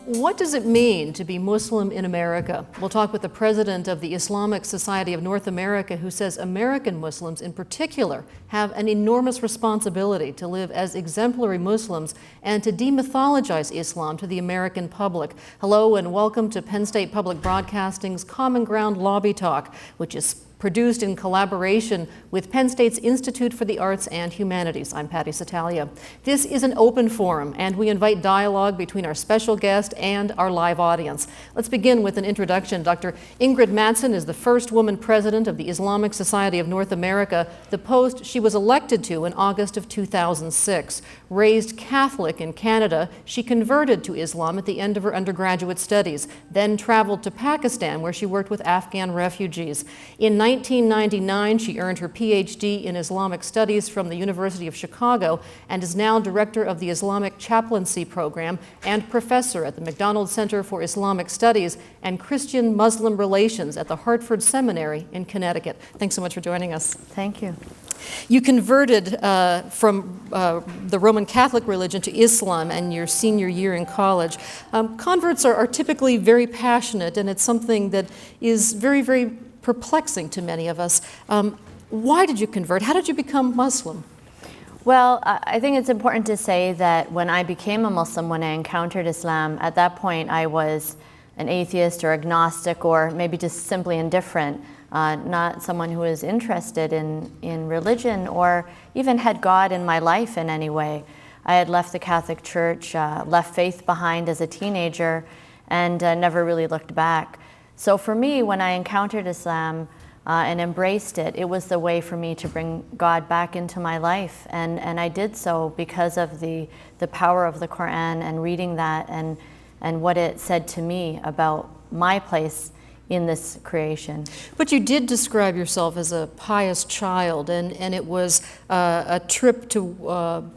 What does it mean to be Muslim in America? We'll talk with the president of the Islamic Society of North America, who says American Muslims in particular have an enormous responsibility to live as exemplary Muslims and to demythologize Islam to the American public. Hello and welcome to Penn State Public Broadcasting's Common Ground Lobby Talk, which is produced in collaboration with Penn State's Institute for the Arts and Humanities. I'm Patty Satalia. This is an open forum, and we invite dialogue between our special guest and our live audience. Let's begin with an introduction. Dr. Ingrid Mattson is the first woman president of the Islamic Society of North America, the post she was elected to in August of 2006. Raised Catholic in Canada, she converted to Islam at the end of her undergraduate studies, then traveled to Pakistan, where she worked with Afghan refugees. In 1999, she earned her PhD in Islamic Studies from the University of Chicago and is now director of the Islamic Chaplaincy Program and professor at the McDonald Center for Islamic Studies and Christian-Muslim Relations at the Hartford Seminary in Connecticut. Thanks so much for joining us. Thank you. You converted from the Roman Catholic religion to Islam in your senior year in college. Converts are typically very passionate, and it's something that is very, very perplexing to many of us. Why did you convert? How did you become Muslim? Well, I think it's important to say that when I became a Muslim, when I encountered Islam, at that point I was an atheist or agnostic or maybe just simply indifferent, not someone who was interested in religion or even had God in my life in any way. I had left the Catholic Church, left faith behind as a teenager, and never really looked back. So for me, when I encountered Islam and embraced it, it was the way for me to bring God back into my life. And I did so because of the power of the Quran and reading that and what it said to me about my place in this creation. But you did describe yourself as a pious child, and it was a trip to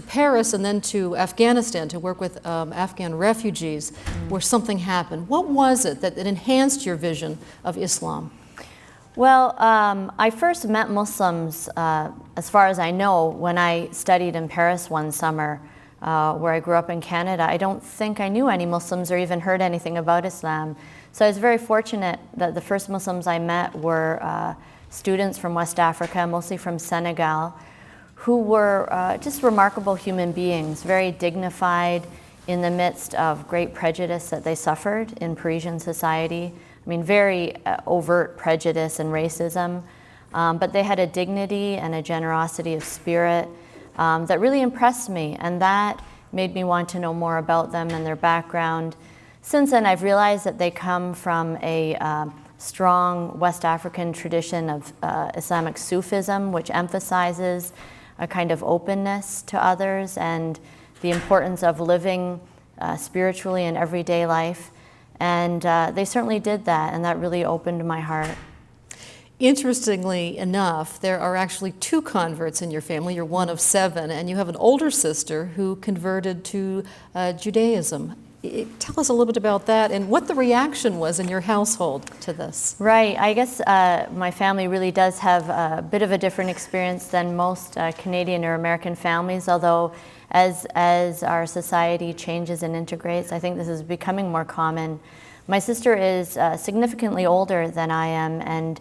Paris and then to Afghanistan to work with Afghan refugees where something happened. What was it that enhanced your vision of Islam? Well, I first met Muslims, as far as I know, when I studied in Paris one summer, where I grew up in Canada. I don't think I knew any Muslims or even heard anything about Islam. So I was very fortunate that the first Muslims I met were students from West Africa, mostly from Senegal, who were just remarkable human beings, very dignified in the midst of great prejudice that they suffered in Parisian society. I mean, very overt prejudice and racism, but they had a dignity and a generosity of spirit that really impressed me, and that made me want to know more about them and their background. Since then, I've realized that they come from a strong West African tradition of Islamic Sufism, which emphasizes a kind of openness to others and the importance of living spiritually in everyday life. And they certainly did that, and that really opened my heart. Interestingly enough, there are actually 2 converts in your family. You're one of 7, and you have an older sister who converted to Judaism. Tell us a little bit about that and what the reaction was in your household to this. Right. I guess my family really does have a bit of a different experience than most Canadian or American families, although as our society changes and integrates, I think this is becoming more common. My sister is significantly older than I am, and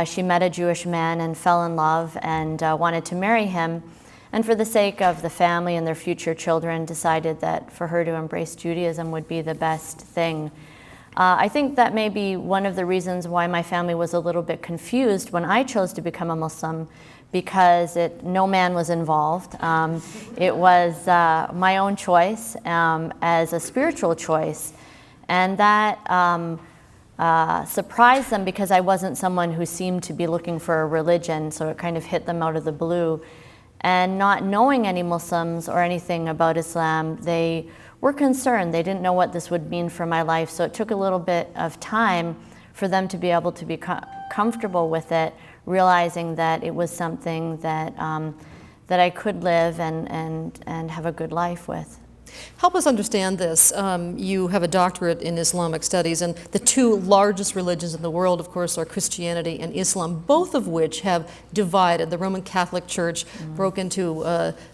she met a Jewish man and fell in love and wanted to marry him. And for the sake of the family and their future children, decided that for her to embrace Judaism would be the best thing. I think that may be one of the reasons why my family was a little bit confused when I chose to become a Muslim, because no man was involved. It was my own choice as a spiritual choice. And that surprised them because I wasn't someone who seemed to be looking for a religion, so it kind of hit them out of the blue. And not knowing any Muslims or anything about Islam, they were concerned. They didn't know what this would mean for my life, so it took a little bit of time for them to be able to be comfortable with it, realizing that it was something that I could live and have a good life with. Help us understand this. You have a doctorate in Islamic studies, and the two largest religions in the world, of course, are Christianity and Islam, both of which have divided. The Roman Catholic Church broke into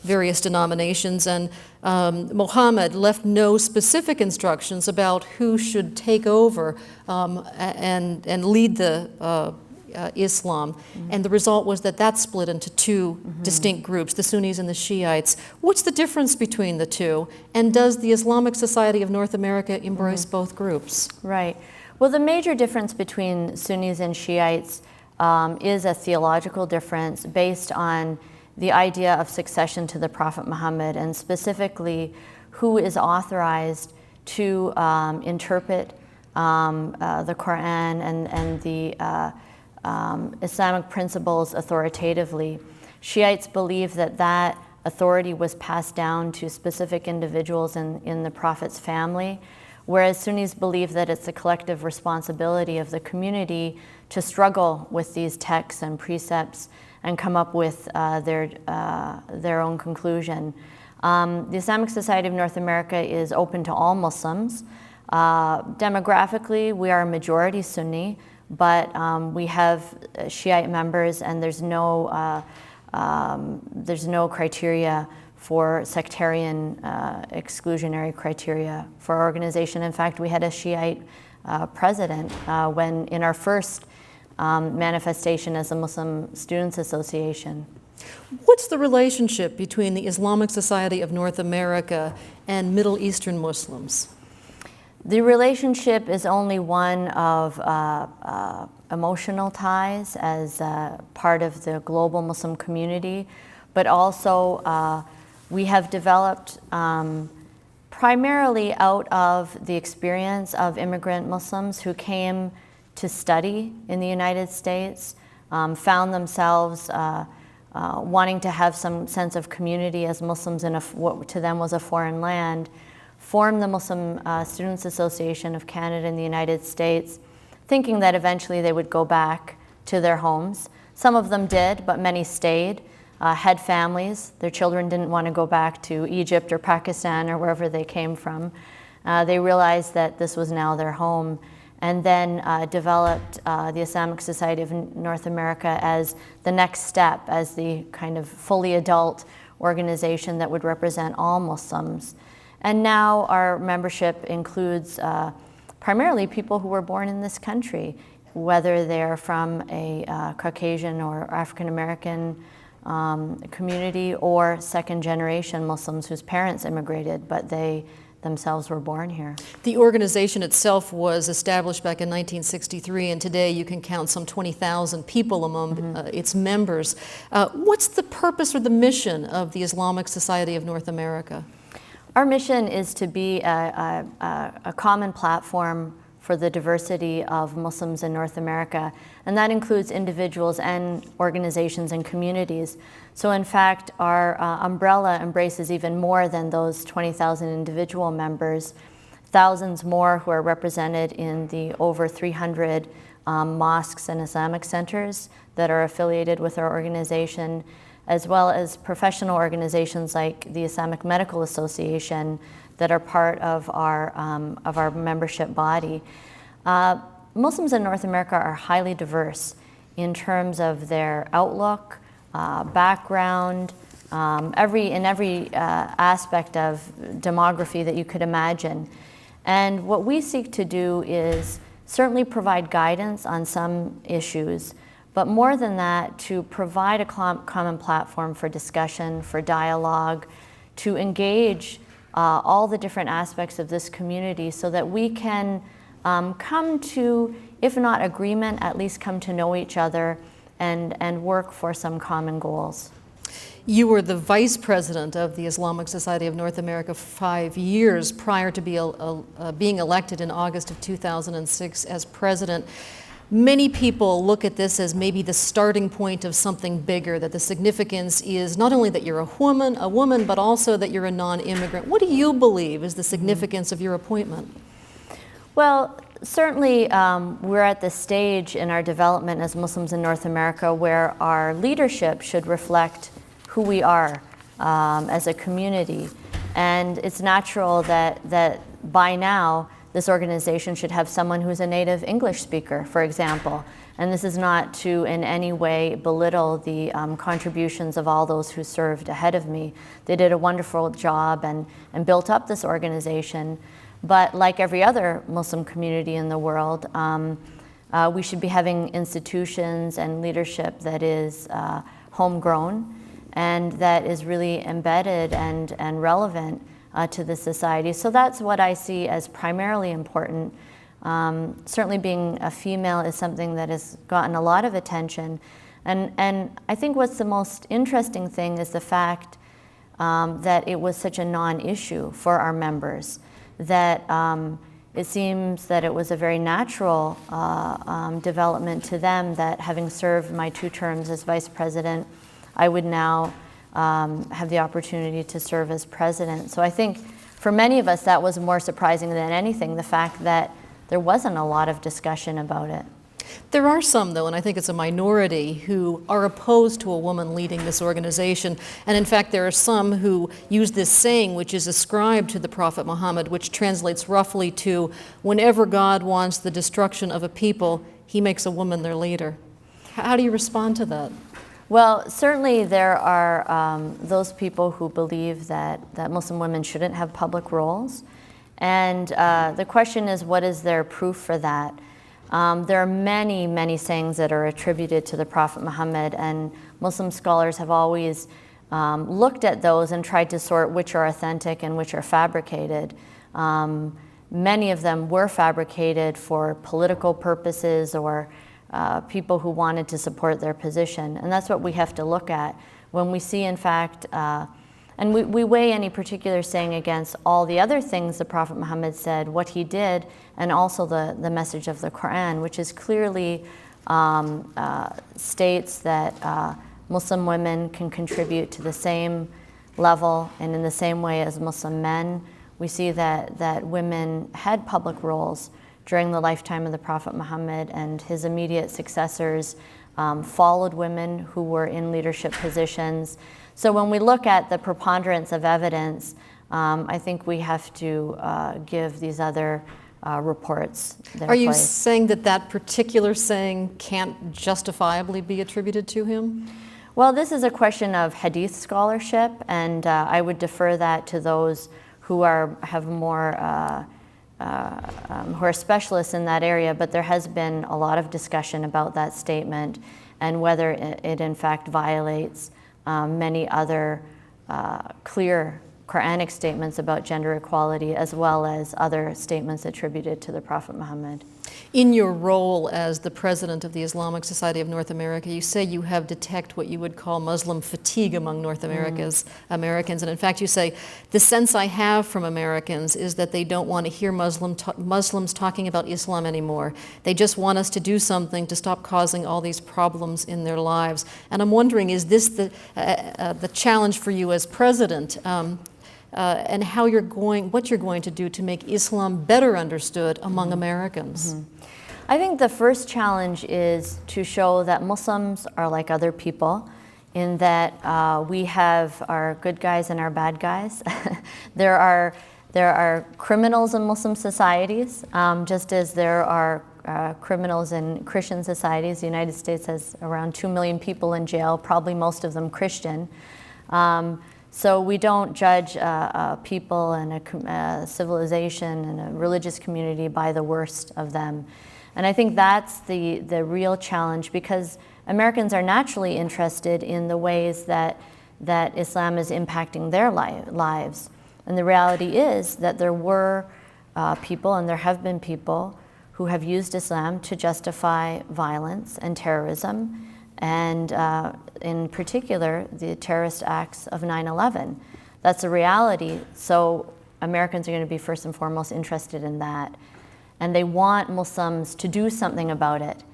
various denominations, and Muhammad left no specific instructions about who should take over and lead the Islam, and the result was that split into two distinct groups, the Sunnis and the Shiites. What's the difference between the two, and does the Islamic Society of North America embrace both groups? Right. Well, the major difference between Sunnis and Shiites is a theological difference based on the idea of succession to the Prophet Muhammad, and specifically who is authorized to interpret the Quran and the Islamic principles authoritatively. Shiites believe that authority was passed down to specific individuals in the Prophet's family, whereas Sunnis believe that it's the collective responsibility of the community to struggle with these texts and precepts and come up with their own conclusion. The Islamic Society of North America is open to all Muslims. Demographically, we are a majority Sunni, but we have Shiite members, and there's no criteria for sectarian exclusionary criteria for our organization. In fact, we had a Shiite president when in our first manifestation as a Muslim Students Association. What's the relationship between the Islamic Society of North America and Middle Eastern Muslims? The relationship is only one of emotional ties as part of the global Muslim community, but also we have developed primarily out of the experience of immigrant Muslims who came to study in the United States, found themselves wanting to have some sense of community as Muslims in what to them was a foreign land, formed the Muslim Students Association of Canada and the United States, thinking that eventually they would go back to their homes. Some of them did, but many stayed, had families. Their children didn't want to go back to Egypt or Pakistan or wherever they came from. They realized that this was now their home, and then developed the Islamic Society of North America as the next step, as the kind of fully adult organization that would represent all Muslims. And now our membership includes primarily people who were born in this country, whether they're from a Caucasian or African American community or second generation Muslims whose parents immigrated, but they themselves were born here. The organization itself was established back in 1963, and today you can count some 20,000 people among its members. What's the purpose or the mission of the Islamic Society of North America? Our mission is to be a common platform for the diversity of Muslims in North America, and that includes individuals and organizations and communities. So in fact, our umbrella embraces even more than those 20,000 individual members, thousands more who are represented in the over 300 mosques and Islamic centers that are affiliated with our organization, as well as professional organizations like the Islamic Medical Association that are part of our membership body. Muslims in North America are highly diverse in terms of their outlook, background, in every aspect of demography that you could imagine. And what we seek to do is certainly provide guidance on some issues, but more than that, to provide a common platform for discussion, for dialogue, to engage all the different aspects of this community so that we can come to, if not agreement, at least come to know each other and work for some common goals. You were the vice president of the Islamic Society of North America for 5 years prior to being elected in August of 2006 as president. Many people look at this as maybe the starting point of something bigger, that the significance is not only that you're a woman, but also that you're a non-immigrant. What do you believe is the significance of your appointment? Well, certainly we're at the stage in our development as Muslims in North America where our leadership should reflect who we are as a community. And it's natural that by now this organization should have someone who's a native English speaker, for example. And this is not to in any way belittle the contributions of all those who served ahead of me. They did a wonderful job and built up this organization. But like every other Muslim community in the world, we should be having institutions and leadership that is homegrown and that is really embedded and relevant to the society. So that's what I see as primarily important. Certainly being a female is something that has gotten a lot of attention. And I think what's the most interesting thing is the fact that it was such a non-issue for our members, that it seems that it was a very natural development to them that having served my 2 terms as vice president, I would now have the opportunity to serve as president. So I think for many of us that was more surprising than anything, the fact that there wasn't a lot of discussion about it. There are some, though, and I think it's a minority, who are opposed to a woman leading this organization. And in fact, there are some who use this saying, which is ascribed to the Prophet Muhammad, which translates roughly to, whenever God wants the destruction of a people, he makes a woman their leader. How do you respond to that? Well, certainly there are those people who believe that Muslim women shouldn't have public roles. And the question is, what is their proof for that? There are many, many sayings that are attributed to the Prophet Muhammad, and Muslim scholars have always looked at those and tried to sort which are authentic and which are fabricated. Many of them were fabricated for political purposes or people who wanted to support their position, and that's what we have to look at when we see, in fact, and we weigh any particular saying against all the other things the Prophet Muhammad said, what he did, and also the message of the Quran, which is clearly states that Muslim women can contribute to the same level and in the same way as Muslim men. We see that women had public roles during the lifetime of the Prophet Muhammad, and his immediate successors followed women who were in leadership positions. So when we look at the preponderance of evidence, I think we have to give these other reports their Are you place. saying that particular saying can't justifiably be attributed to him? Well, this is a question of hadith scholarship, and I would defer that to those who have more who are specialists in that area, but there has been a lot of discussion about that statement and whether it in fact violates many other clear Quranic statements about gender equality, as well as other statements attributed to the Prophet Muhammad. In your role as the president of the Islamic Society of North America, you say you have detected what you would call Muslim fatigue among North Americans. And in fact, you say, the sense I have from Americans is that they don't want to hear Muslims talking about Islam anymore. They just want us to do something to stop causing all these problems in their lives. And I'm wondering, is this the challenge for you as president? And what you're going to do to make Islam better understood among Americans? I think the first challenge is to show that Muslims are like other people, in that we have our good guys and our bad guys. There are criminals in Muslim societies, just as there are criminals in Christian societies. The United States has around 2 million people in jail, probably most of them Christian. So we don't judge people and a civilization and a religious community by the worst of them. And I think that's the real challenge, because Americans are naturally interested in the ways that Islam is impacting their lives. And the reality is that there were people, and there have been people, who have used Islam to justify violence and terrorism, and in particular, the terrorist acts of 9/11. That's a reality, so Americans are going to be first and foremost interested in that. And they want Muslims to do something about it.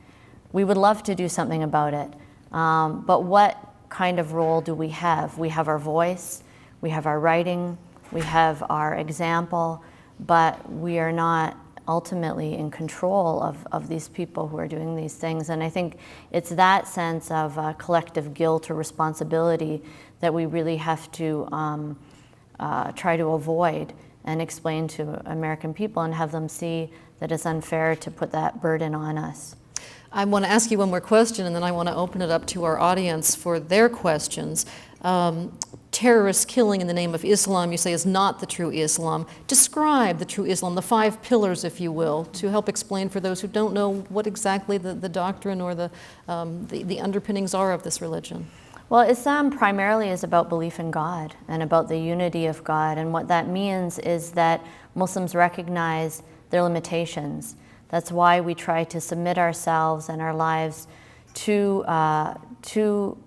We would love to do something about it, but what kind of role do we have? We have our voice, we have our writing, we have our example, but we are not ultimately in control of these people who are doing these things. And I think it's that sense of collective guilt or responsibility that we really have to try to avoid and explain to American people and have them see that it's unfair to put that burden on us. I want to ask you one more question, and then I want to open it up to our audience for their questions. Terrorist killing in the name of Islam, you say, is not the true Islam. Describe the true Islam, the 5 pillars, if you will, to help explain for those who don't know what exactly the doctrine or the underpinnings are of this religion. Well, Islam primarily is about belief in God and about the unity of God. And what that means is that Muslims recognize their limitations. That's why we try to submit ourselves and our lives to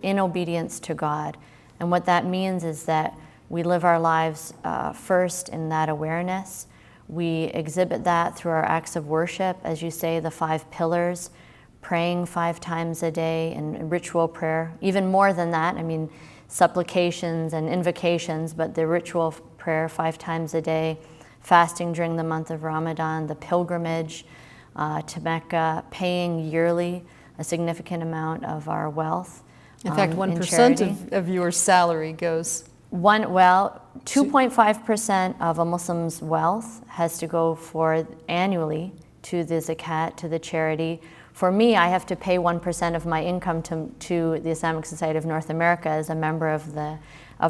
in obedience to God. And what that means is that we live our lives first in that awareness. We exhibit that through our acts of worship, as you say, the 5 pillars, praying 5 times a day and ritual prayer, even more than that. I mean, supplications and invocations, but the ritual prayer 5 times a day, fasting during the month of Ramadan, the pilgrimage to Mecca, paying yearly a significant amount of our wealth. In fact, 1% of your salary goes. 2.5% of a Muslim's wealth has to go for annually to the zakat, to the charity. For me, I have to pay 1% of my income to the Islamic Society of North America as a member of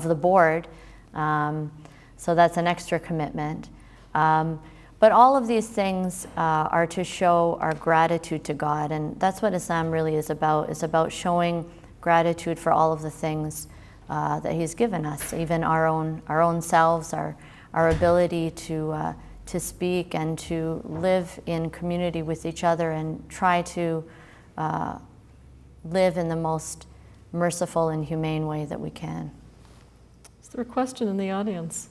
the board. So that's an extra commitment. But all of these things are to show our gratitude to God, and that's what Islam really is about. It's about showing gratitude for all of the things that He's given us, even our own selves, our ability to speak and to live in community with each other and try to live in the most merciful and humane way that we can. Is there a question in the audience?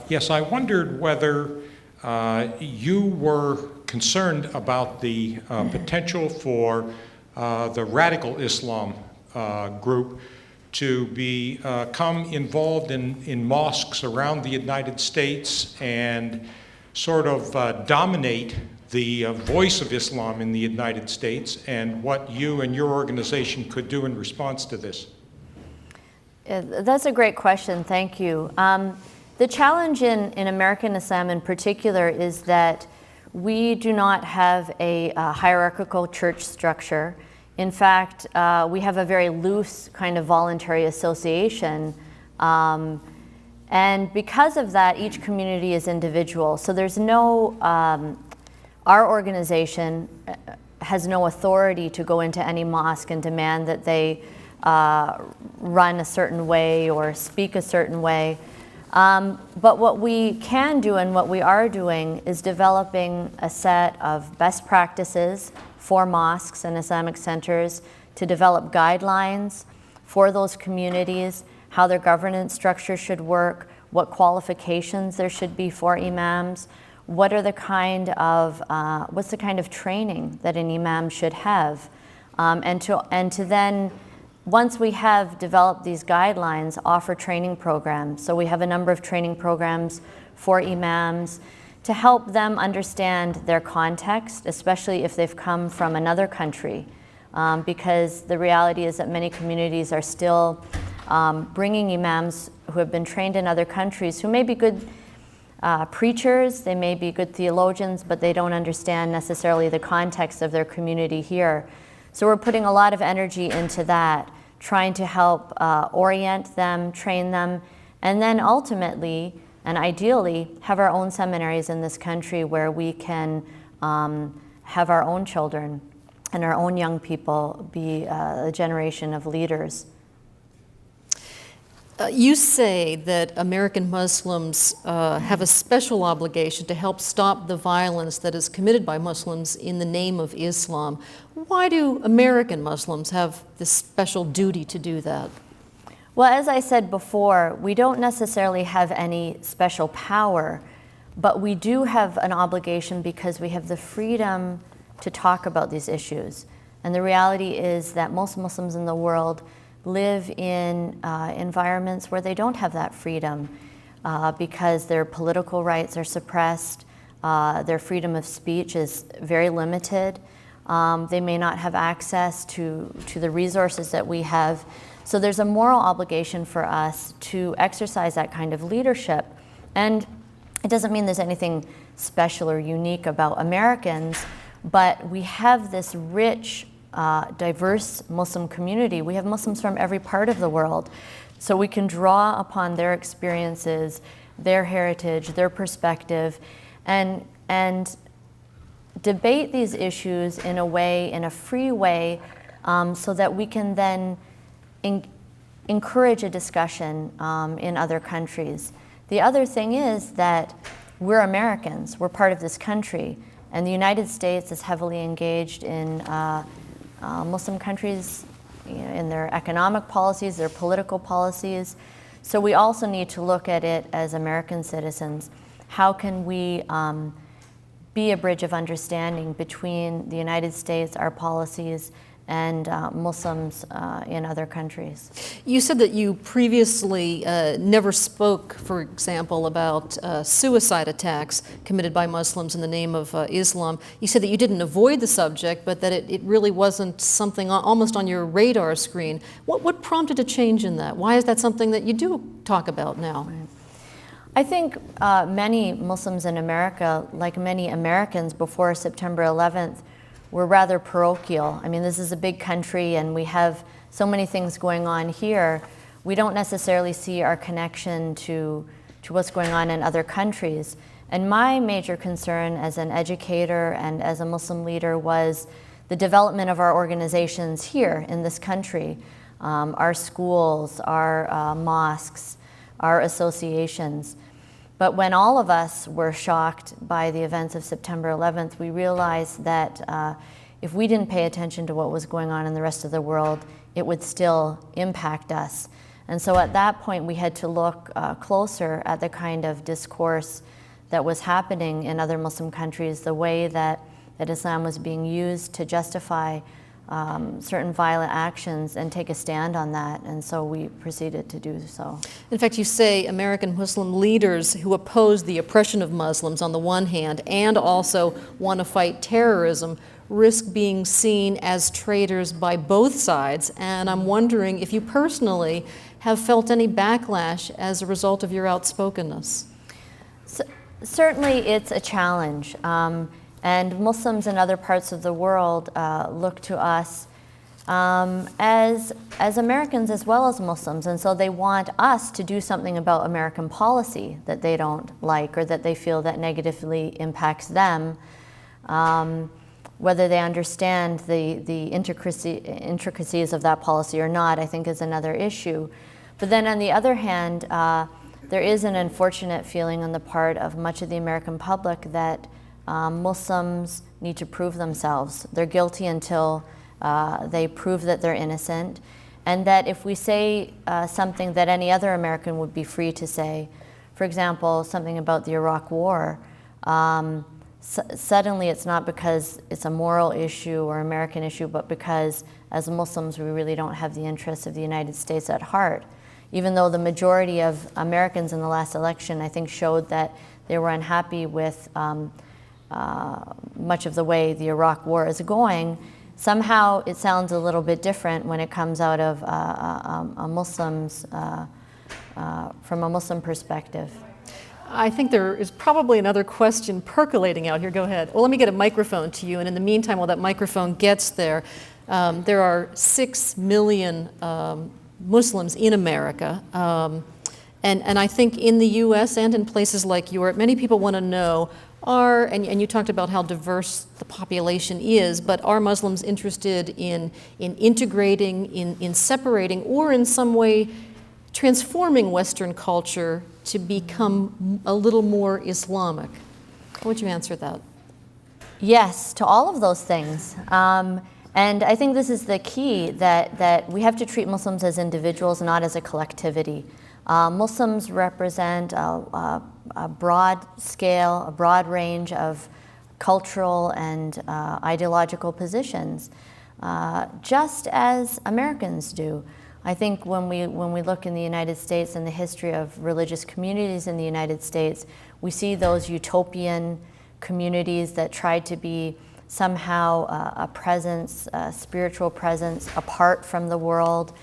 Yes, I wondered whether you were concerned about the potential for the radical Islam group to become involved in mosques around the United States and sort of dominate the voice of Islam in the United States, and what you and your organization could do in response to this. That's a great question, thank you. The challenge in American Islam in particular is that we do not have a hierarchical church structure. In fact, we have a very loose kind of voluntary association. And because of that, each community is individual. So there's no, our organization has no authority to go into any mosque and demand that they run a certain way or speak a certain way. But what we can do and what we are doing is developing a set of best practices for mosques and Islamic centers to develop guidelines for those communities, how their governance structure should work, what qualifications there should be for imams, what's the kind of training that an imam should have, and to then, once we have developed these guidelines, offer training programs. So we have a number of training programs for imams to help them understand their context, especially if they've come from another country, because the reality is that many communities are still bringing imams who have been trained in other countries, who may be good preachers, they may be good theologians, but they don't understand necessarily the context of their community here. So we're putting a lot of energy into that, trying to help orient them, train them, and then ultimately and ideally have our own seminaries in this country where we can have our own children and our own young people be a generation of leaders. You say that American Muslims have a special obligation to help stop the violence that is committed by Muslims in the name of Islam. Why do American Muslims have this special duty to do that? Well, as I said before, we don't necessarily have any special power, but we do have an obligation because we have the freedom to talk about these issues. And the reality is that most Muslims in the world live in environments where they don't have that freedom because their political rights are suppressed, their freedom of speech is very limited. They may not have access to the resources that we have. So there's a moral obligation for us to exercise that kind of leadership. And it doesn't mean there's anything special or unique about Americans, but we have this rich, diverse Muslim community. We have Muslims from every part of the world. So we can draw upon their experiences, their heritage, their perspective, and debate these issues in a way, in a free way, so that we can then encourage a discussion in other countries. The other thing is that we're Americans, we're part of this country, and the United States is heavily engaged in Muslim countries, in their economic policies, their political policies. So we also need to look at it as American citizens. How can we be a bridge of understanding between the United States, our policies, and Muslims in other countries? You said that you previously never spoke, for example, about suicide attacks committed by Muslims in the name of Islam. You said that you didn't avoid the subject, but that it really wasn't something almost on your radar screen. What prompted a change in that? Why is that something that you do talk about now? I think many Muslims in America, like many Americans before September 11th, were rather parochial. I mean, this is a big country and we have so many things going on here. We don't necessarily see our connection to what's going on in other countries. And my major concern as an educator and as a Muslim leader was the development of our organizations here in this country, our schools, our mosques, our associations. But when all of us were shocked by the events of September 11th, we realized that if we didn't pay attention to what was going on in the rest of the world, it would still impact us. And so at that point, we had to look closer at the kind of discourse that was happening in other Muslim countries, the way that Islam was being used to justify certain violent actions and take a stand on that, and so we proceeded to do so. In fact, you say American Muslim leaders who oppose the oppression of Muslims on the one hand and also want to fight terrorism risk being seen as traitors by both sides, and I'm wondering if you personally have felt any backlash as a result of your outspokenness. Certainly it's a challenge. And Muslims in other parts of the world look to us as Americans as well as Muslims, and so they want us to do something about American policy that they don't like or that they feel that negatively impacts them. Whether they understand the intricacies of that policy or not, I think is another issue. But then on the other hand, there is an unfortunate feeling on the part of much of the American public that Muslims need to prove themselves. They're guilty until they prove that they're innocent, and that if we say something that any other American would be free to say, for example, something about the Iraq War, suddenly it's not because it's a moral issue or American issue, but because as Muslims we really don't have the interests of the United States at heart. Even though the majority of Americans in the last election, I think, showed that they were unhappy with much of the way the Iraq War is going, somehow it sounds a little bit different when it comes out of from a Muslim perspective. I think there is probably another question percolating out here. Go ahead. Well, let me get a microphone to you, and in the meantime, while that microphone gets there, there are 6 million Muslims in America. And I think in the US and in places like Europe, many people want to know, and you talked about how diverse the population is, but are Muslims interested in integrating, in separating, or in some way transforming Western culture to become a little more Islamic? How would you answer that? Yes, to all of those things. And I think this is the key, that we have to treat Muslims as individuals, not as a collectivity. Muslims represent a broad scale, a broad range of cultural and ideological positions, just as Americans do. I think when we look in the United States and the history of religious communities in the United States, we see those utopian communities that tried to be somehow a presence, a spiritual presence apart from the world,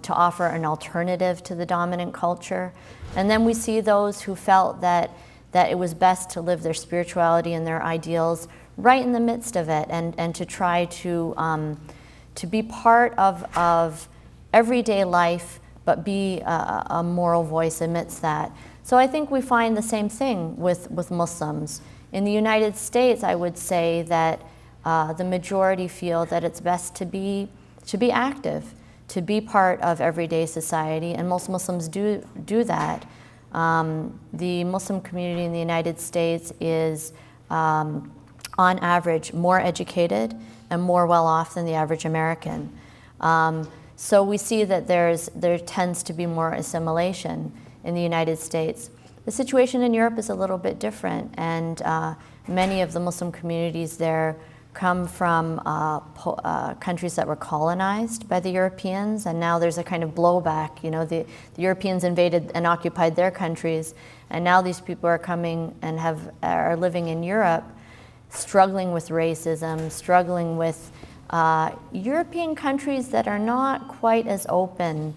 to offer an alternative to the dominant culture. And then we see those who felt that it was best to live their spirituality and their ideals right in the midst of it, and to try to be part of everyday life, but be a moral voice amidst that. So I think we find the same thing with Muslims. In the United States, I would say that the majority feel that it's best to be active, to be part of everyday society, and most Muslims do that. The Muslim community in the United States is, on average, more educated and more well-off than the average American. So we see that there tends to be more assimilation in the United States. The situation in Europe is a little bit different, and many of the Muslim communities there come from countries that were colonized by the Europeans, and now there's a kind of blowback. You know, the Europeans invaded and occupied their countries, and now these people are coming and are living in Europe, struggling with racism, struggling with European countries that are not quite as open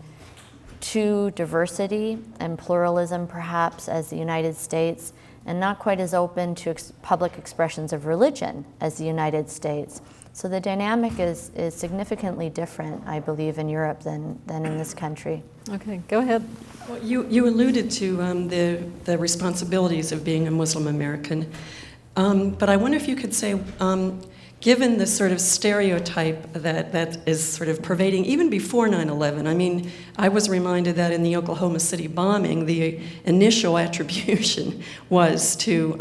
to diversity and pluralism, perhaps, as the United States, and not quite as open to public expressions of religion as the United States. So the dynamic is significantly different, I believe, in Europe than in this country. Okay, go ahead. Well, you alluded to the responsibilities of being a Muslim American, but I wonder if you could say, given the sort of stereotype that is sort of pervading even before 9/11, I mean, I was reminded that in the Oklahoma City bombing, the initial attribution was to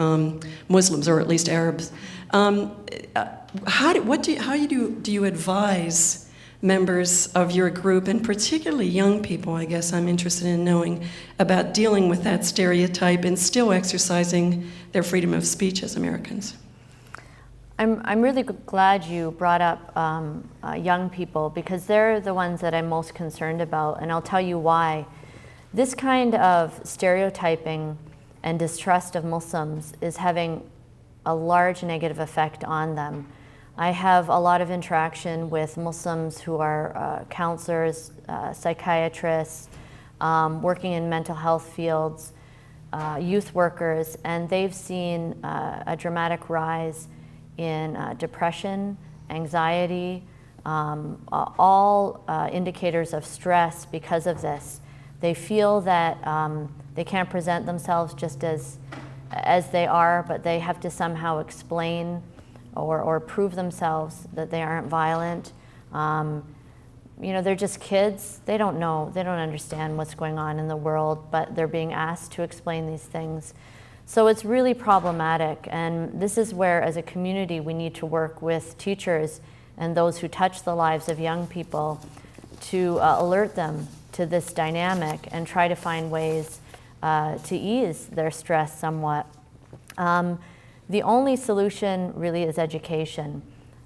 Muslims, or at least Arabs. How do you advise members of your group, and particularly young people, I guess I'm interested in knowing, about dealing with that stereotype and still exercising their freedom of speech as Americans? I'm really glad you brought up young people, because they're the ones that I'm most concerned about, and I'll tell you why. This kind of stereotyping and distrust of Muslims is having a large negative effect on them. I have a lot of interaction with Muslims who are counselors, psychiatrists, working in mental health fields, youth workers, and they've seen a dramatic rise in depression, anxiety, all indicators of stress because of this. They feel that they can't present themselves just as they are, but they have to somehow explain or prove themselves that they aren't violent. You know, they're just kids. They don't know, they don't understand what's going on in the world, but they're being asked to explain these things. So it's really problematic, and this is where, as a community, we need to work with teachers and those who touch the lives of young people to alert them to this dynamic and try to find ways to ease their stress somewhat. The only solution really is education.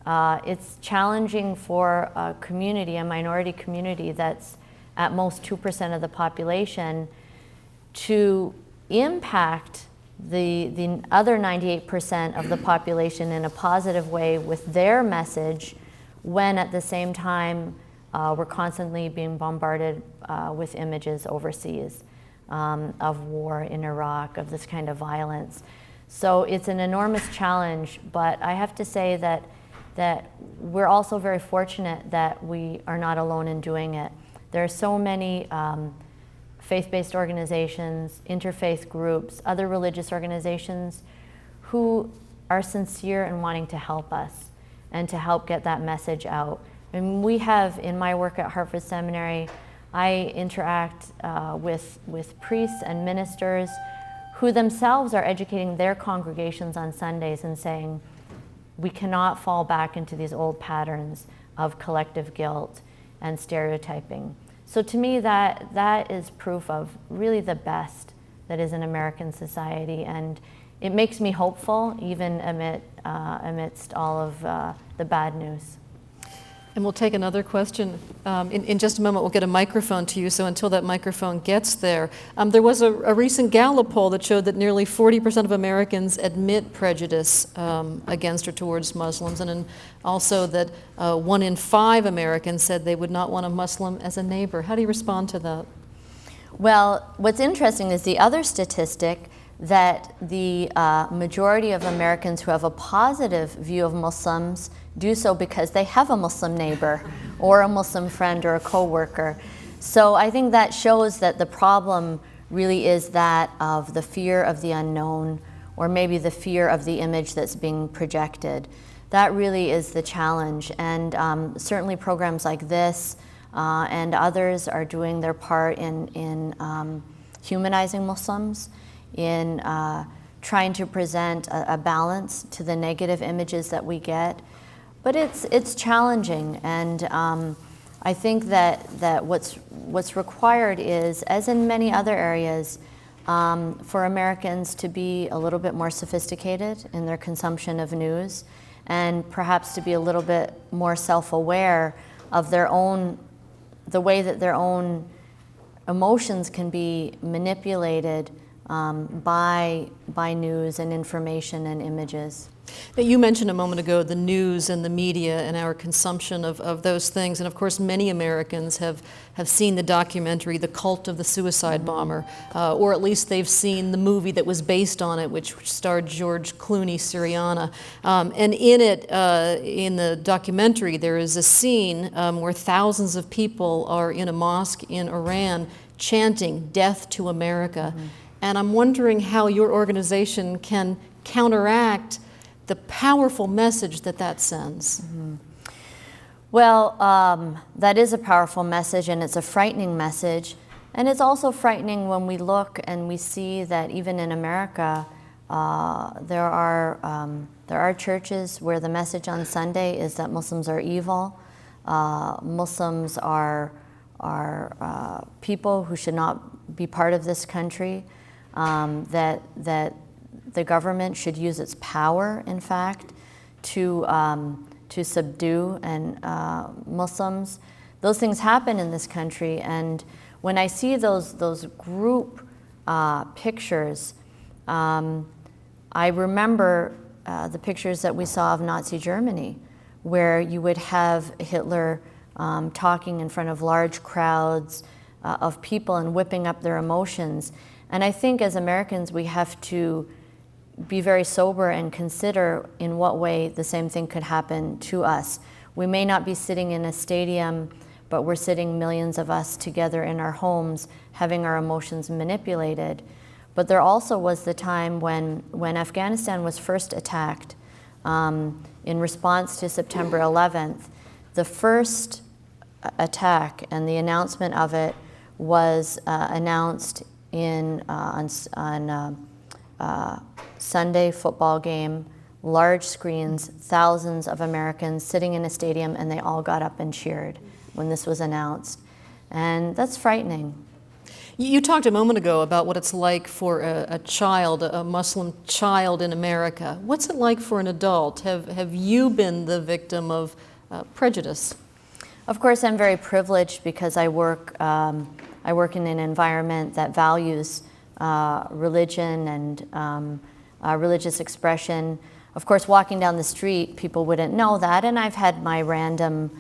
It's challenging for a community, a minority community that's at most 2% of the population, to impact the other 98% of the population in a positive way with their message, when at the same time we're constantly being bombarded with images overseas of war in Iraq, of this kind of violence. So it's an enormous challenge, but I have to say that we're also very fortunate that we are not alone in doing it. There are so many faith-based organizations, interfaith groups, other religious organizations who are sincere in wanting to help us and to help get that message out. And we have, in my work at Hartford Seminary, I interact with priests and ministers who themselves are educating their congregations on Sundays and saying, we cannot fall back into these old patterns of collective guilt and stereotyping. So to me, that is proof of really the best that is in American society, and it makes me hopeful even amidst all of the bad news. And we'll take another question. In just a moment, we'll get a microphone to you, so until that microphone gets there. There was a recent Gallup poll that showed that nearly 40% of Americans admit prejudice against or towards Muslims, and also that 1 in 5 Americans said they would not want a Muslim as a neighbor. How do you respond to that? Well, what's interesting is the other statistic that the majority of Americans who have a positive view of Muslims do so because they have a Muslim neighbor or a Muslim friend or a coworker. So I think that shows that the problem really is that of the fear of the unknown, or maybe the fear of the image that's being projected. That really is the challenge, and certainly programs like this and others are doing their part in humanizing Muslims, in trying to present a balance to the negative images that we get. But it's challenging, and I think that what's required is, as in many other areas, for Americans to be a little bit more sophisticated in their consumption of news, and perhaps to be a little bit more self-aware of the way that their own emotions can be manipulated by news and information and images. Now, you mentioned a moment ago the news and the media and our consumption of those things, and of course many Americans have seen the documentary The Cult of the Suicide Bomber, or at least they've seen the movie that was based on it, which starred George Clooney, Syriana. And in it, in the documentary, there is a scene where thousands of people are in a mosque in Iran chanting "Death to America." Mm-hmm. And I'm wondering how your organization can counteract the powerful message that sends. Mm-hmm. Well, that is a powerful message, and it's a frightening message. And it's also frightening when we look and we see that even in America, there are churches where the message on Sunday is that Muslims are evil. Muslims are people who should not be part of this country. That the government should use its power, in fact, to subdue Muslims. Those things happen in this country, and when I see those group pictures, I remember the pictures that we saw of Nazi Germany, where you would have Hitler talking in front of large crowds of people and whipping up their emotions. And I think as Americans, we have to be very sober and consider in what way the same thing could happen to us. We may not be sitting in a stadium, but we're sitting, millions of us, together in our homes, having our emotions manipulated. But there also was the time when Afghanistan was first attacked in response to September 11th. The first attack and the announcement of it was announced on Sunday football game, large screens, thousands of Americans sitting in a stadium, and they all got up and cheered when this was announced. And that's frightening. You talked a moment ago about what it's like for a child, a Muslim child in America. What's it like for an adult? Have you been the victim of prejudice? Of course, I'm very privileged because I work in an environment that values religion and religious expression. Of course, walking down the street, people wouldn't know that, and I've had my random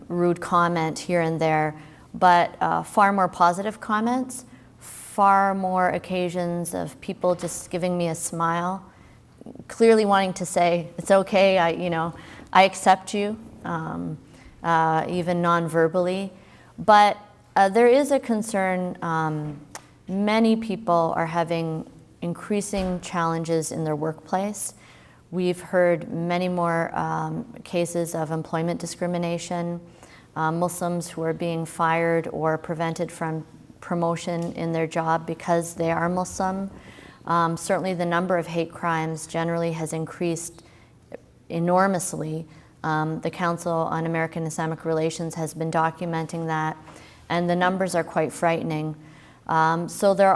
rude comment here and there, but far more positive comments, far more occasions of people just giving me a smile, clearly wanting to say, it's okay, I accept you, even non-verbally. But there is a concern. Many people are having increasing challenges in their workplace. We've heard many more cases of employment discrimination, Muslims who are being fired or prevented from promotion in their job because they are Muslim. Certainly the number of hate crimes generally has increased enormously. The Council on American Islamic Relations has been documenting that, and the numbers are quite frightening. So there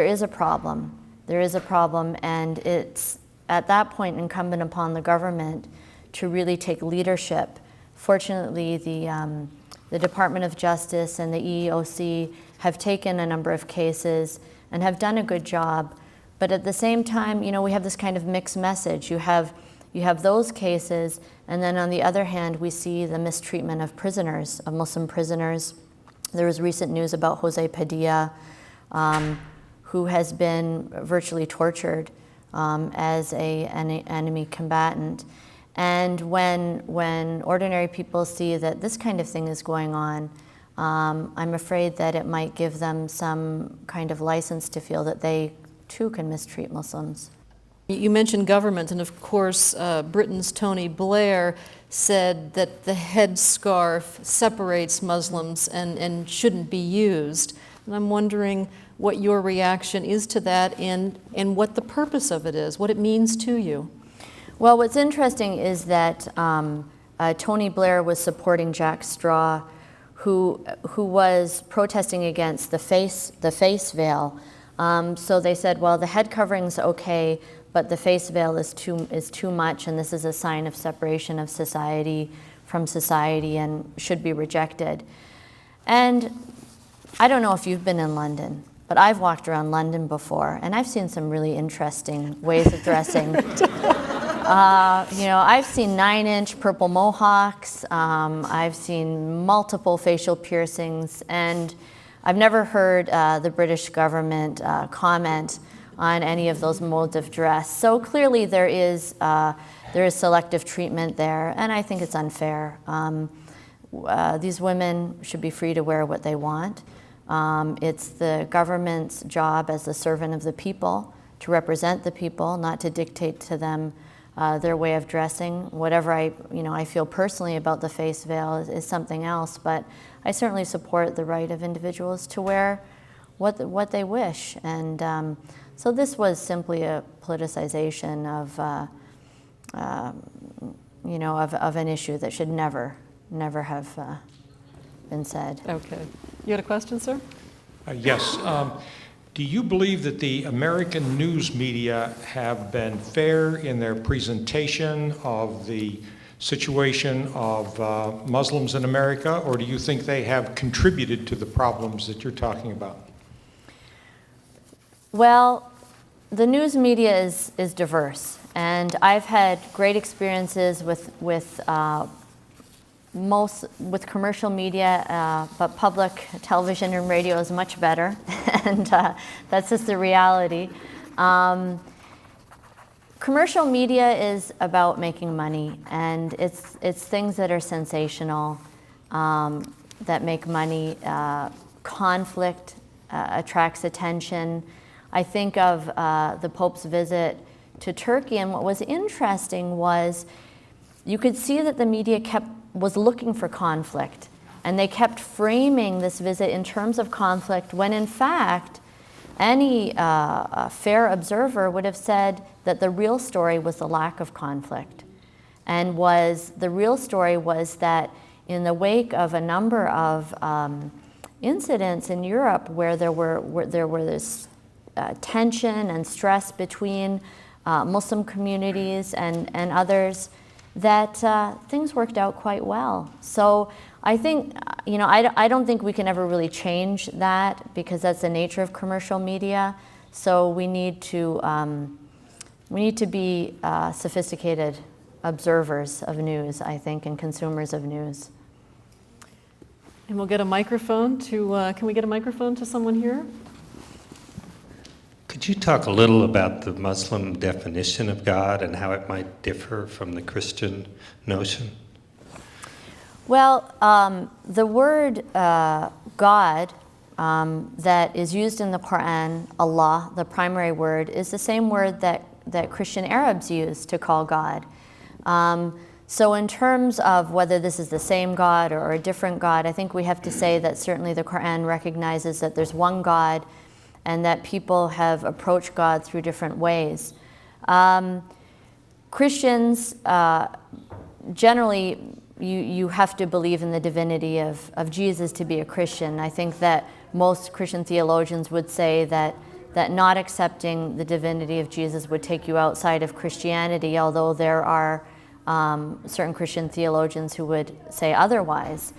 is a problem. There is a problem, and it's at that point incumbent upon the government to really take leadership. Fortunately, the Department of Justice and the EEOC have taken a number of cases and have done a good job. But at the same time, you know, we have this kind of mixed message. You have those cases, and then on the other hand, we see the mistreatment of prisoners, of Muslim prisoners. There was recent news about Jose Padilla, who has been virtually tortured as an enemy combatant. And when ordinary people see that this kind of thing is going on, I'm afraid that it might give them some kind of license to feel that they too can mistreat Muslims. You mentioned government, and of course, Britain's Tony Blair said that the headscarf separates Muslims and shouldn't be used. And I'm wondering what your reaction is to that and what the purpose of it is, what it means to you. Well, what's interesting is that Tony Blair was supporting Jack Straw, who was protesting against the face veil. So they said, well, the head covering's okay, but the face veil is too much, and this is a sign of separation of society from society and should be rejected. And I don't know if you've been in London, but I've walked around London before, and I've seen some really interesting ways of dressing. You know, I've seen 9-inch purple mohawks. I've seen multiple facial piercings, and I've never heard the British government comment on any of those modes of dress. So clearly there is selective treatment there, and I think it's unfair. These women should be free to wear what they want. It's the government's job as the servant of the people to represent the people, not to dictate to them their way of dressing. Whatever I feel personally about the face veil is something else, but I certainly support the right of individuals to wear what they wish. And so this was simply a politicization of an issue that should never have been said. Okay. You had a question, sir? Yes. Do you believe that the American news media have been fair in their presentation of the situation of Muslims in America, or do you think they have contributed to the problems that you're talking about? Well, the news media is diverse, and I've had great experiences with commercial media, but public television and radio is much better, and that's just the reality. Commercial media is about making money, and it's things that are sensational, that make money. Conflict attracts attention. I think of the Pope's visit to Turkey, and what was interesting was you could see that the media was looking for conflict, and they kept framing this visit in terms of conflict when in fact any fair observer would have said that the real story was the lack of conflict, and the real story was that in the wake of a number of incidents in Europe where there were this tension and stress between Muslim communities and others, that things worked out quite well. So I think, I don't think we can ever really change that because that's the nature of commercial media. So we need to be sophisticated observers of news, I think, and consumers of news. And we'll get a microphone to, can we get a microphone to someone here? Could you talk a little about the Muslim definition of God and how it might differ from the Christian notion? Well, the word God that is used in the Quran, Allah, the primary word, is the same word that Christian Arabs use to call God. So in terms of whether this is the same God or a different God, I think we have to say that certainly the Quran recognizes that there's one God and that people have approached God through different ways. Christians, generally, you have to believe in the divinity of Jesus to be a Christian. I think that most Christian theologians would say that not accepting the divinity of Jesus would take you outside of Christianity, although there are certain Christian theologians who would say otherwise.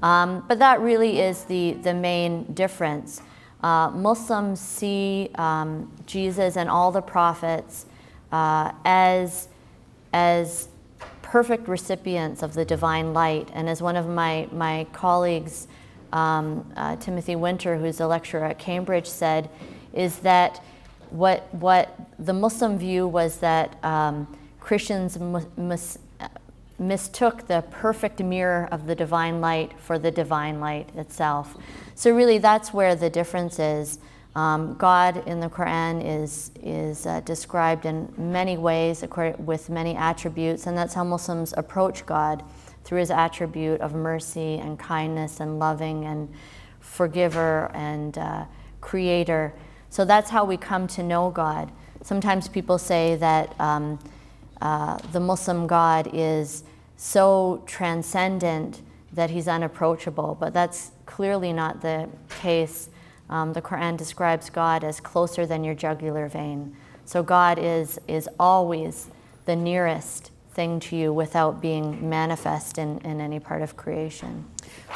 But that really is the main difference. Muslims see Jesus and all the prophets as perfect recipients of the divine light. And as one of my colleagues, Timothy Winter, who's a lecturer at Cambridge, said, is that what the Muslim view was that Christians mistook the perfect mirror of the divine light for the divine light itself. So really that's where the difference is. God in the Quran is described in many ways with many attributes, and that's how Muslims approach God, through his attribute of mercy and kindness and loving and forgiver and creator. So that's how we come to know God. Sometimes people say that the Muslim God is so transcendent that he's unapproachable, but that's clearly not the case. The Quran describes God as closer than your jugular vein. So God is always the nearest thing to you without being manifest in any part of creation.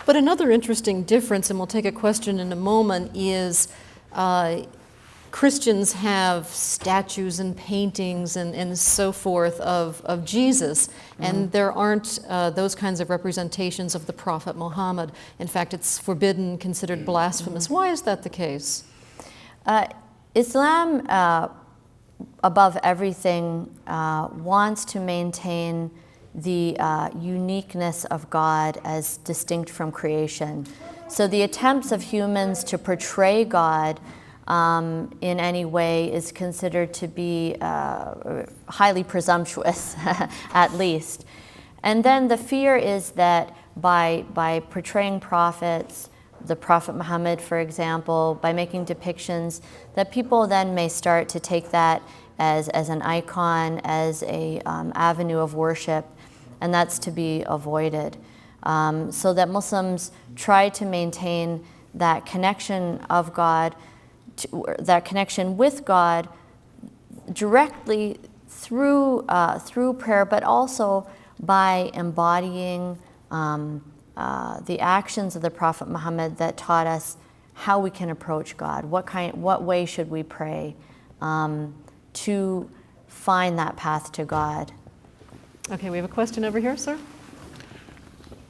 But another interesting difference, and we'll take a question in a moment, is Christians have statues and paintings and so forth of Jesus, and there aren't those kinds of representations of the Prophet Muhammad. In fact, it's forbidden, considered blasphemous. Why is that the case? Islam, above everything, wants to maintain the uniqueness of God as distinct from creation. So the attempts of humans to portray God in any way is considered to be highly presumptuous, at least. And then the fear is that by portraying prophets, the Prophet Muhammad, for example, by making depictions, that people then may start to take that as an icon, as a avenue of worship, and that's to be avoided. So that Muslims try to maintain that connection of God, that connection with God directly through prayer, but also by embodying the actions of the Prophet Muhammad that taught us how we can approach God. What way should we pray to find that path to God? Okay, we have a question over here, sir.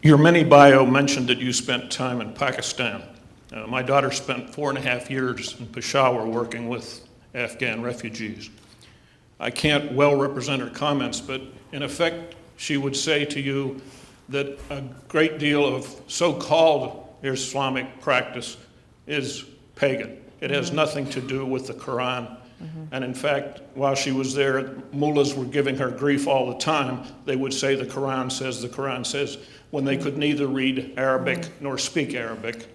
Your mini bio mentioned that you spent time in Pakistan. My daughter spent 4.5 years in Peshawar working with Afghan refugees. I can't well represent her comments, but in effect, she would say to you that a great deal of so-called Islamic practice is pagan. It has nothing to do with the Quran. And in fact, while she was there, mullahs were giving her grief all the time. They would say the Quran says, when they could neither read Arabic nor speak Arabic.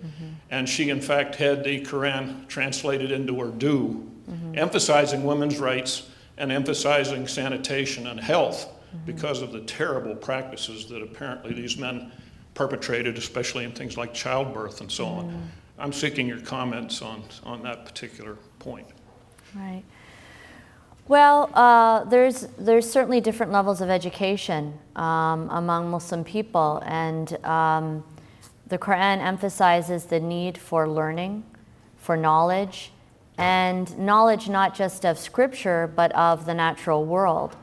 And she, in fact, had the Quran translated into Urdu, emphasizing women's rights and emphasizing sanitation and health because of the terrible practices that apparently these men perpetrated, especially in things like childbirth and so on. I'm seeking your comments on that particular point. Right. Well, there's certainly different levels of education among Muslim people, and the Quran emphasizes the need for learning, for knowledge, and knowledge not just of Scripture, but of the natural world.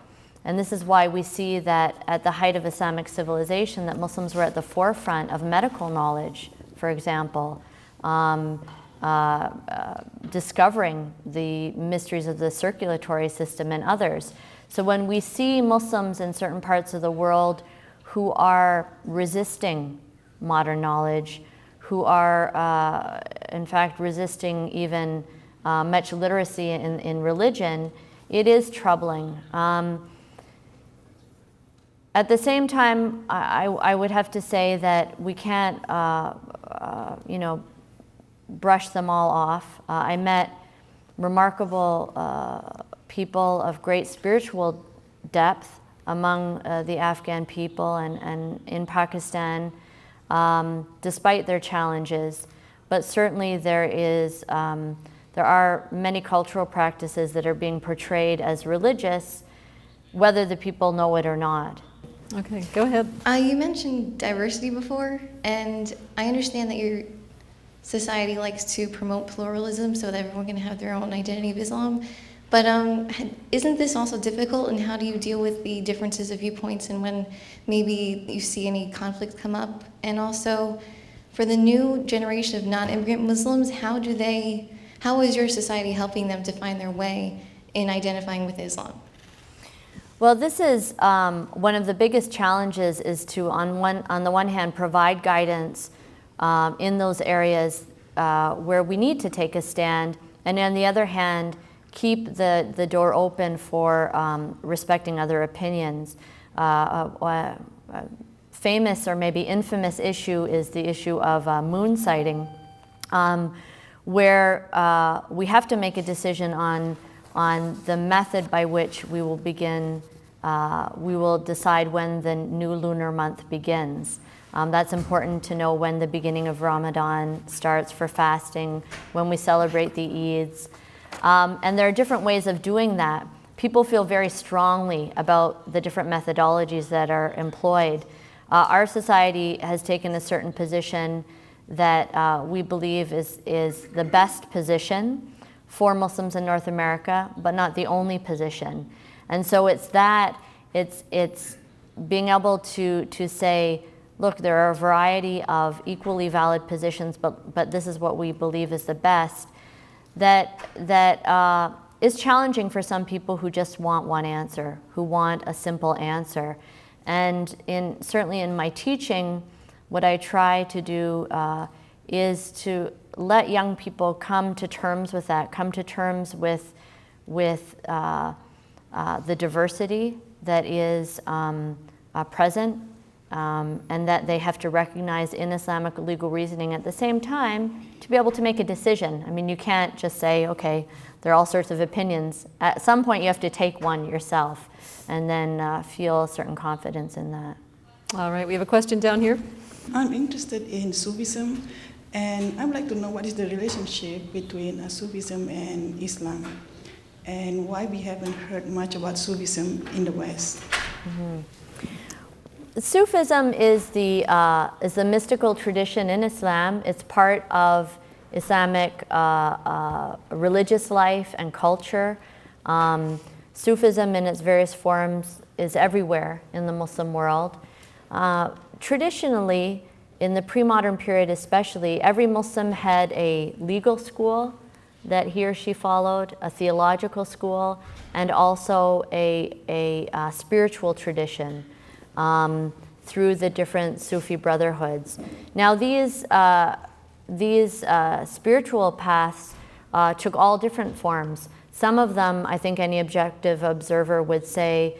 And this is why we see that at the height of Islamic civilization, that Muslims were at the forefront of medical knowledge, for example, discovering the mysteries of the circulatory system and others. So when we see Muslims in certain parts of the world who are resisting modern knowledge, who are in fact resisting even much literacy in religion, it is troubling. At the same time, I would have to say that we can't brush them all off. I met remarkable people of great spiritual depth among the Afghan people and in Pakistan, despite their challenges. But certainly there are many cultural practices that are being portrayed as religious, whether the people know it or not. Okay, go ahead. You mentioned diversity before, and I understand that your society likes to promote pluralism so that everyone can have their own identity of Islam. But isn't this also difficult, and how do you deal with the differences of viewpoints and when maybe you see any conflicts come up? And also, for the new generation of non-immigrant Muslims, how is your society helping them to find their way in identifying with Islam? Well, this is one of the biggest challenges is to, on the one hand, provide guidance in those areas where we need to take a stand, and on the other hand, keep the door open for respecting other opinions. Famous or maybe infamous issue is the issue of moon sighting, where we have to make a decision on the method by which we will begin, we will decide when the new lunar month begins. That's important to know when the beginning of Ramadan starts for fasting, when we celebrate the Eids. And there are different ways of doing that. People feel very strongly about the different methodologies that are employed. Our society has taken a certain position that we believe is the best position for Muslims in North America, but not the only position. And so it's being able to say, look, there are a variety of equally valid positions, but this is what we believe is the best, that is challenging for some people who just want one answer, who want a simple answer. And certainly in my teaching, what I try to do is to let young people come to terms with that, come to terms with the diversity that is present, and that they have to recognize in Islamic legal reasoning at the same time to be able to make a decision. I mean, you can't just say, okay, there are all sorts of opinions. At some point, you have to take one yourself and then feel a certain confidence in that. All right, we have a question down here. I'm interested in Sufism, and I would like to know what is the relationship between Sufism and Islam, and why we haven't heard much about Sufism in the West. Mm-hmm. Sufism is the mystical tradition in Islam. It's part of Islamic religious life and culture. Sufism in its various forms is everywhere in the Muslim world. Traditionally, in the pre-modern period especially, every Muslim had a legal school that he or she followed, a theological school, and also a spiritual tradition through the different Sufi brotherhoods. Now these spiritual paths took all different forms. Some of them, I think any objective observer would say,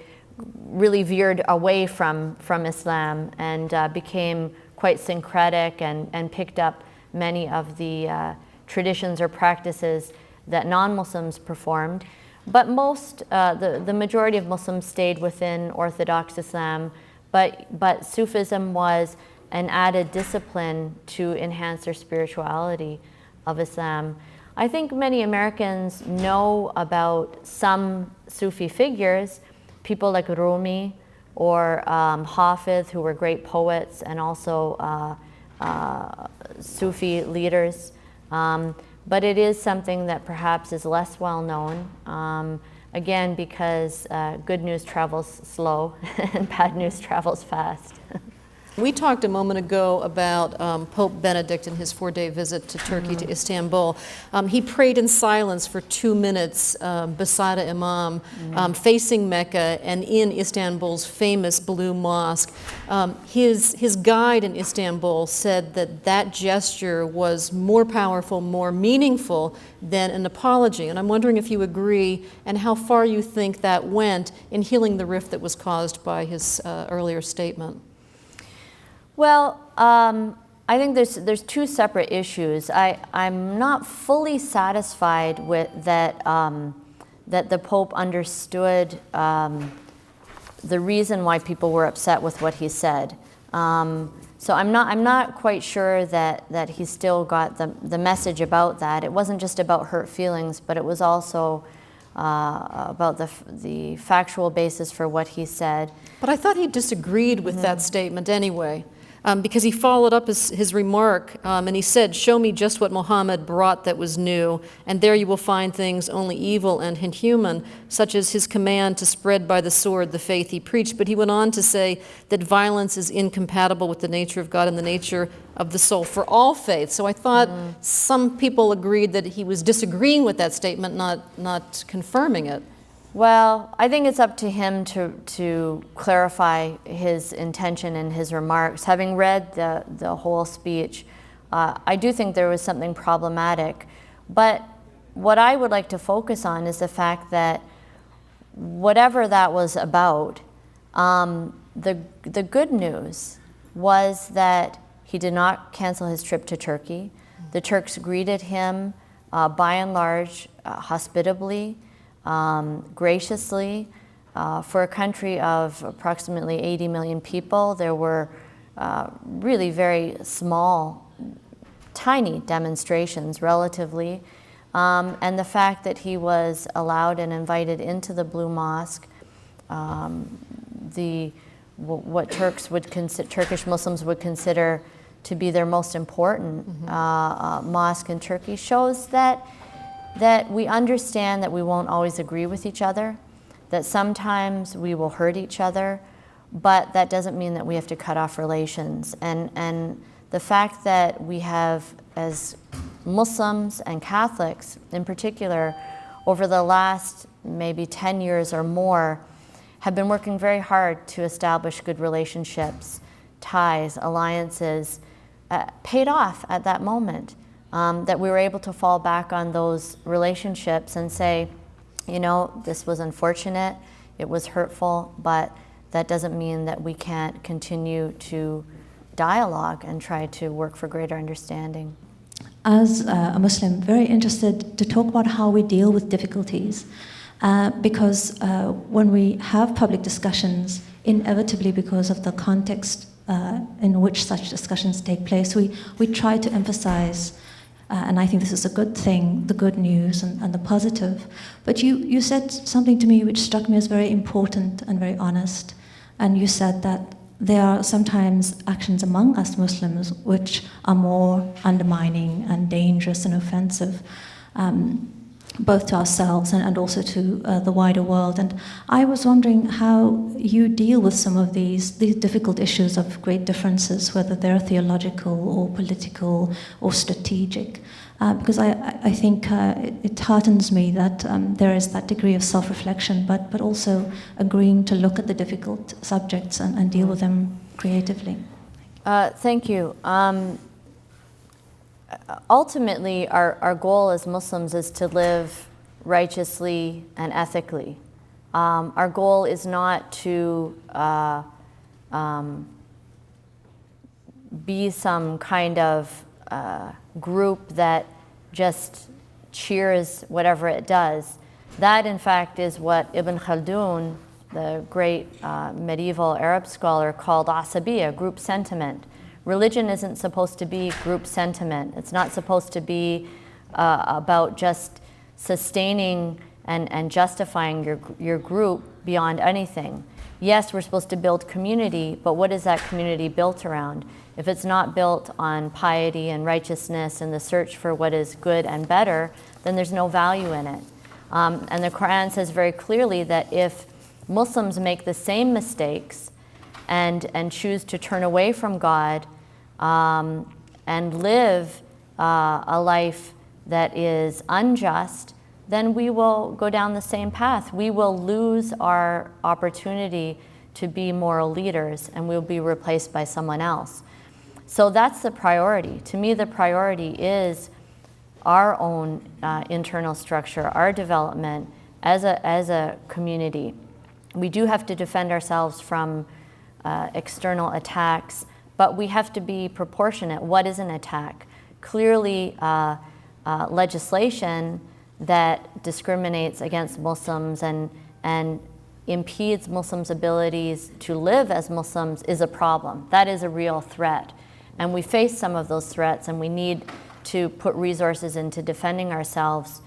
really veered away from Islam and became quite syncretic and picked up many of the traditions or practices that non-Muslims performed. But the majority of Muslims stayed within Orthodox Islam, but Sufism was an added discipline to enhance their spirituality of Islam. I think many Americans know about some Sufi figures, people like Rumi or Hafiz, who were great poets and also Sufi leaders. But it is something that perhaps is less well known, again, because good news travels slow and bad news travels fast. We talked a moment ago about Pope Benedict and his 4-day visit to Turkey, to Istanbul. He prayed in silence for 2 minutes beside an imam, facing Mecca and in Istanbul's famous Blue Mosque. His guide in Istanbul said that gesture was more powerful, more meaningful than an apology. And I'm wondering if you agree and how far you think that went in healing the rift that was caused by his earlier statement. Well, I think there's two separate issues. I'm not fully satisfied with that that the Pope understood the reason why people were upset with what he said. So I'm not quite sure that he still got the message about that. It wasn't just about hurt feelings, but it was also about the factual basis for what he said. But I thought he disagreed with that statement anyway, because he followed up his remark, and he said, "Show me just what Muhammad brought that was new, and there you will find things only evil and inhuman, such as his command to spread by the sword the faith he preached." But he went on to say that violence is incompatible with the nature of God and the nature of the soul for all faiths. So I thought some people agreed that he was disagreeing with that statement, not confirming it. Well, I think it's up to him to clarify his intention in his remarks. Having read the whole speech, I do think there was something problematic. But what I would like to focus on is the fact that whatever that was about, the good news was that he did not cancel his trip to Turkey. The Turks greeted him by and large hospitably, graciously. For a country of approximately 80 million people, there were really very small, tiny demonstrations relatively. And the fact that he was allowed and invited into the Blue Mosque, what Turkish Muslims would consider to be their most important mosque in Turkey, shows that we understand that we won't always agree with each other, that sometimes we will hurt each other, but that doesn't mean that we have to cut off relations. And the fact that we have, as Muslims and Catholics in particular, over the last maybe 10 years or more, have been working very hard to establish good relationships, ties, alliances, paid off at that moment. That we were able to fall back on those relationships and say, you know, this was unfortunate, it was hurtful, but that doesn't mean that we can't continue to dialogue and try to work for greater understanding. As a Muslim, very interested to talk about how we deal with difficulties, because when we have public discussions, inevitably because of the context in which such discussions take place, we try to emphasize, and I think this is a good thing, the good news and the positive. But you said something to me which struck me as very important and very honest, and you said that there are sometimes actions among us Muslims which are more undermining and dangerous and offensive, both to ourselves and also to the wider world. And I was wondering how you deal with some of these difficult issues of great differences, whether they're theological or political or strategic. Because I think it heartens me that there is that degree of self-reflection, but also agreeing to look at the difficult subjects and deal with them creatively. Thank you. Ultimately, our goal as Muslims is to live righteously and ethically. Our goal is not to be some kind of group that just cheers whatever it does. That, in fact, is what Ibn Khaldun, the great medieval Arab scholar, called asabiya, group sentiment. Religion isn't supposed to be group sentiment. It's not supposed to be about just sustaining and justifying your group beyond anything. Yes, we're supposed to build community, but what is that community built around? If it's not built on piety and righteousness and the search for what is good and better, then there's no value in it. And the Quran says very clearly that if Muslims make the same mistakes and choose to turn away from God and live a life that is unjust, then we will go down the same path. We will lose our opportunity to be moral leaders, and we'll be replaced by someone else. So that's the priority. To me, the priority is our own internal structure, our development as a community. We do have to defend ourselves from external attacks, but we have to be proportionate. What is an attack? Clearly, legislation that discriminates against Muslims and impedes Muslims' abilities to live as Muslims is a problem. That is a real threat. And we face some of those threats, and we need to put resources into defending ourselves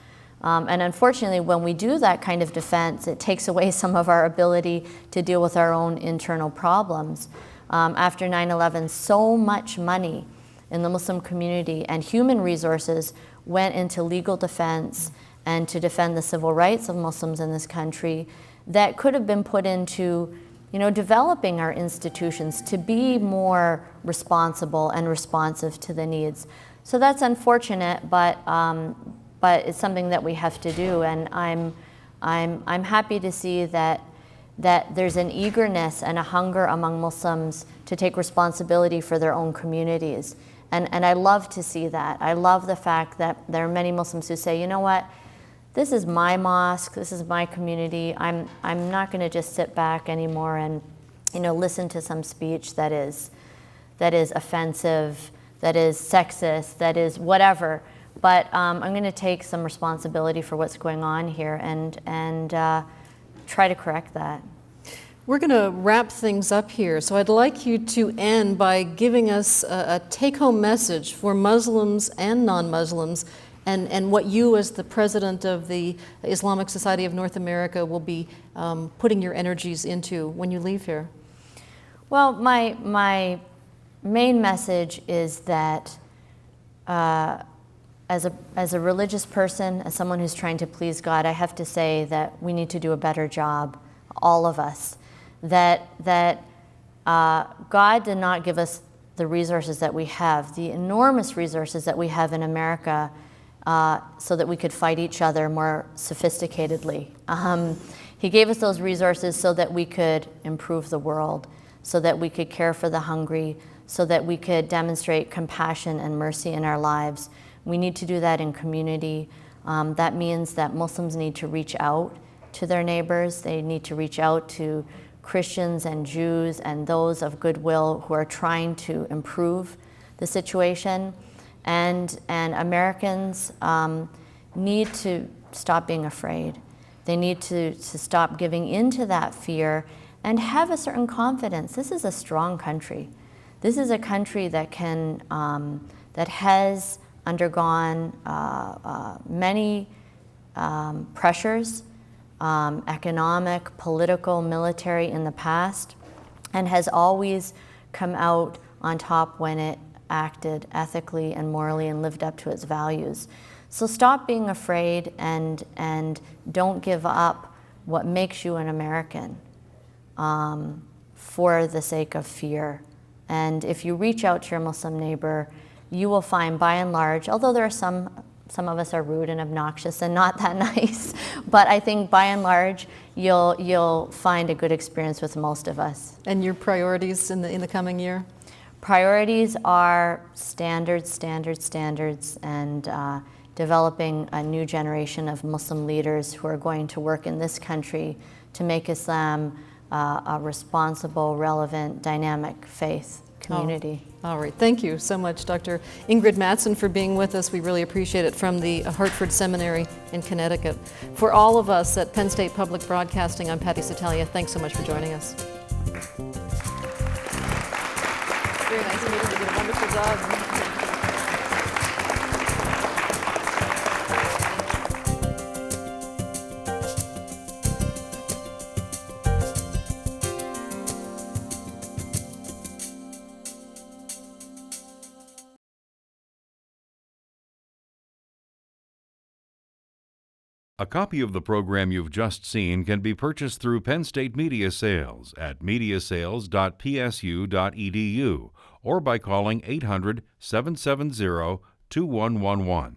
And unfortunately, when we do that kind of defense, it takes away some of our ability to deal with our own internal problems. After 9/11, so much money in the Muslim community and human resources went into legal defense and to defend the civil rights of Muslims in this country that could have been put into, developing our institutions to be more responsible and responsive to the needs. So that's unfortunate, but it's something that we have to do. And I'm happy to see that there's an eagerness and a hunger among Muslims to take responsibility for their own communities. And I love to see that. I love the fact that there are many Muslims who say, you know what, this is my mosque, this is my community. I'm not going to just sit back anymore and listen to some speech that is offensive, that is sexist, that is whatever. But I'm going to take some responsibility for what's going on here and try to correct that. We're going to wrap things up here, so I'd like you to end by giving us a take-home message for Muslims and non-Muslims, and what you as the president of the Islamic Society of North America will be putting your energies into when you leave here. Well, my main message is that as a religious person, as someone who's trying to please God, I have to say that we need to do a better job, all of us. That God did not give us the resources that we have, the enormous resources that we have in America, so that we could fight each other more sophisticatedly. He gave us those resources so that we could improve the world, so that we could care for the hungry, so that we could demonstrate compassion and mercy in our lives. We need to do that in community. That means that Muslims need to reach out to their neighbors. They need to reach out to Christians and Jews and those of goodwill who are trying to improve the situation. And Americans need to stop being afraid. They need to stop giving into that fear and have a certain confidence. This is a strong country. This is a country that that has undergone many pressures, economic, political, military in the past, and has always come out on top when it acted ethically and morally and lived up to its values. So stop being afraid and don't give up what makes you an American for the sake of fear. And if you reach out to your Muslim neighbor, you will find, by and large, although there are some of us are rude and obnoxious and not that nice, but I think by and large, you'll find a good experience with most of us. And your priorities in the coming year? Priorities are standards, and developing a new generation of Muslim leaders who are going to work in this country to make Islam a responsible, relevant, dynamic faith community. All right. Thank you so much, Dr. Ingrid Mattson, for being with us. We really appreciate it, from the Hartford Seminary in Connecticut. For all of us at Penn State Public Broadcasting, I'm Patty Satalia. Thanks so much for joining us. Very nice meeting you. You did a wonderful job. A copy of the program you've just seen can be purchased through Penn State Media Sales at mediasales.psu.edu or by calling 800-770-2111.